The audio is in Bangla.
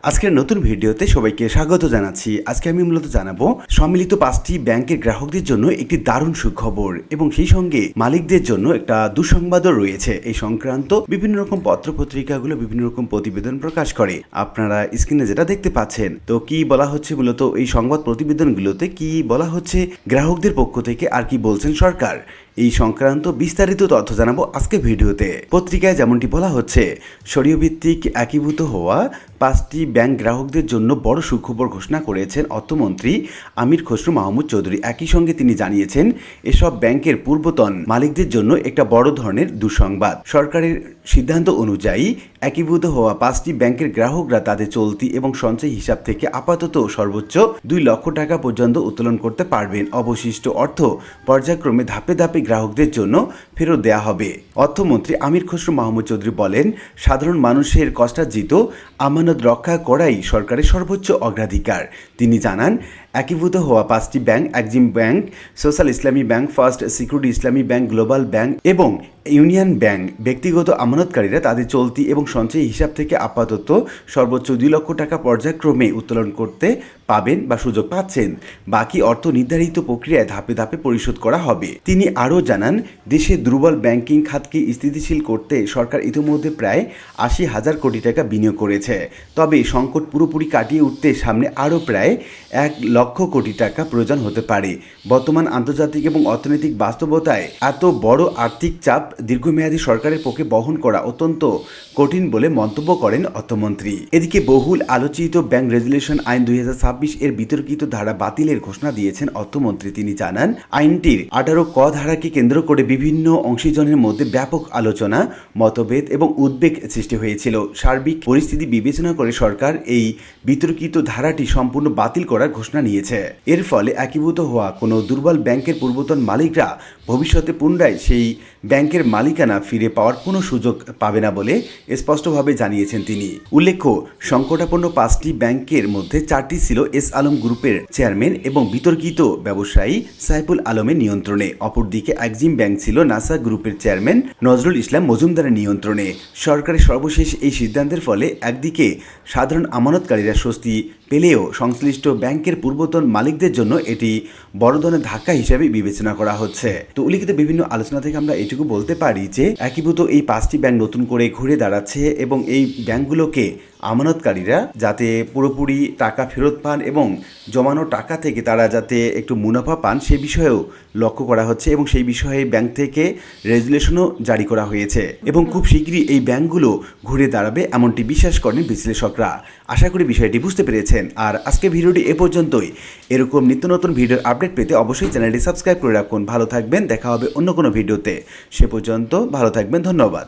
আজকের নতুন ভিডিওতে সবাইকে স্বাগত জানাচ্ছি। আজকে আমি মূলত জানাবো সম্মিলিত 5টি ব্যাংকের গ্রাহকদের জন্য একটি দারুণ সুখবর এবং সেই সঙ্গে মালিকদের জন্য একটা দুঃসংবাদও রয়েছে। এই সংক্রান্ত বিভিন্ন রকম পত্রপত্রিকাগুলো বিভিন্ন রকম প্রতিবেদন প্রকাশ করে। আপনারা স্ক্রিনে যেটা দেখতে পাচ্ছেন, তো কি বলা হচ্ছে মূলত এই সংবাদ প্রতিবেদনগুলোতে কি বলা হচ্ছে গ্রাহকদের পক্ষ থেকে, আর কি বলছেন সরকার, এই সংক্রান্ত বিস্তারিত তথ্য জানাবো আজকে ভিডিওতে। পত্রিকায় যেমনটি বলা হচ্ছে, শরীয়ভিত্তিক একীভূত হওয়া 5টি ব্যাংক গ্রাহকদের জন্য বড় সুখবর ঘোষণা করেছেন অর্থমন্ত্রী আমির খসরু মাহমুদ চৌধুরী। একই সঙ্গে তিনি জানিয়েছেন, এসব ব্যাংকের পূর্বতন মালিকদের জন্য একটা বড় ধরনের দুঃসংবাদ। সরকারের সিদ্ধান্ত অনুযায়ী একীভূত হওয়া 5টি ব্যাংকের গ্রাহকরা তাদের চলতি এবং সঞ্চয় হিসাব থেকে আপাতত সর্বোচ্চ 2 লক্ষ টাকা পর্যন্ত উত্তোলন করতে পারবেন। অবশিষ্ট অর্থ পর্যায়ক্রমে ধাপে ধাপে গ্রাহকদের জন্য ফেরত দেওয়া হবে। অর্থমন্ত্রী আমির খসরু মাহমুদ চৌধুরী বলেন, সাধারণ মানুষের কষ্টার্জিত আমানত রক্ষা করাই সরকারের সর্বোচ্চ অগ্রাধিকার। তিনি জানান, একীভূত হওয়া 5টি ব্যাংক, এক্সিম ব্যাংক, সোশ্যাল ইসলামী ব্যাংক, ফার্স্ট সিকিউরিটি ইসলামী ব্যাংক, গ্লোবাল ব্যাংক এবং ইউনিয়ন ব্যাংক ব্যক্তিগত আমানতকারীরা তাদের চলতি এবং সঞ্চয়ী হিসাব থেকে আপাতত সর্বোচ্চ 2 লক্ষ টাকা পর্যায়ক্রমে উত্তোলন করতে পাবেন বা সুযোগ পাচ্ছেন। বাকি অর্থ নির্ধারিত প্রক্রিয়ায় ধাপে ধাপে পরিশোধ করা হবে। তিনি আরও জানান, দেশে দুর্বল ব্যাংকিং খাতকে স্থিতিশীল করতে সরকার ইতিমধ্যে প্রায় 80,000 কোটি টাকা বিনিয়োগ করেছে। তবে সংকট পুরোপুরি কাটিয়ে উঠতে সামনে আরও প্রায় 1 লক্ষ কোটি টাকা প্রয়োজন হতে পারে। বর্তমান আন্তর্জাতিক এবং অর্থনৈতিক বাস্তবতায় এত বড় আর্থিক চাপ দীর্ঘমেয়াদী সরকারের পক্ষে বহন করা অত্যন্ত কঠিন বলে মন্তব্য করেন অর্থমন্ত্রী। এদিকে বহুল আলোচিত ব্যাংক রেজুলেশন আইন 2026 এর বিতর্কিত ধারা বাতিলের ঘোষণা দিয়েছেন অর্থমন্ত্রী। তিনি জানান, আইনটির 18 ক ধারাকে কেন্দ্র করে বিভিন্ন অংশীজনের মধ্যে ব্যাপক আলোচনা, মতভেদ এবং উদ্বেগ সৃষ্টি হয়েছিল। সার্বিক পরিস্থিতি বিবেচনা করে সরকার এই বিতর্কিত ধারাটি সম্পূর্ণ বাতিল করার ঘোষণা নিয়েছে। এর ফলে একীভূত হওয়া কোনো দুর্বল ব্যাংকের পূর্বতন মালিকরা ভবিষ্যতে পুনরায় সেই ব্যাংকের মালিকানা ফিরে পাওয়ার কোনো সুযোগ পাবে না বলে স্পষ্টভাবে জানিয়েছেন তিনি। উল্লেখ্য, সংকটাপন্ন 5টি ব্যাংকের মধ্যে 4টি ছিল এস আলম গ্রুপের চেয়ারম্যান এবং বিতর্কিত ব্যবসায়ী সাইফুল আলমের নিয়ন্ত্রণে। অপরদিকে এক্সিম ব্যাংক ছিল নাসা গ্রুপের চেয়ারম্যান নজরুল ইসলাম মজুমদারের নিয়ন্ত্রণে। সরকারের সর্বশেষ এই সিদ্ধান্তের ফলে একদিকে সাধারণ আমানতকারীরা স্বস্তি পেলেও সংশ্লিষ্ট ব্যাংকের পূর্বতন মালিকদের জন্য এটি বড় ধরনের ধাক্কা হিসেবে বিবেচনা করা হচ্ছে। তো উল্লিখিত বিভিন্ন আলোচনা থেকে আমরা এটুকু বলতে পারি যে একীভূত এই 5টি ব্যাংক নতুন করে ঘুরে দাঁড়াচ্ছে এবং এই ব্যাংকগুলোকে আমানতকারীরা যাতে পুরোপুরি টাকা ফেরত পান এবং জমানো টাকা থেকে তারা যাতে একটু মুনাফা পান সে বিষয়েও লক্ষ্য করা হচ্ছে এবং সেই বিষয়ে ব্যাংক থেকে রেজুলেশনও জারি করা হয়েছে এবং খুব শীঘ্রই এই ব্যাংকগুলো ঘুরে দাঁড়াবে এমনটি বিশ্বাস করেন বিশ্লেষকরা। আশা করি বিষয়টি বুঝতে পেরেছেন। আর আজকে ভিডিওটি এ পর্যন্তই। এরকম নিত্য নতুন ভিডিওর আপডেট পেতে অবশ্যই চ্যানেলটি সাবস্ক্রাইব করে রাখুন। ভালো থাকবেন, দেখা হবে অন্য কোনো ভিডিওতে। সে পর্যন্ত ভালো থাকবেন, ধন্যবাদ।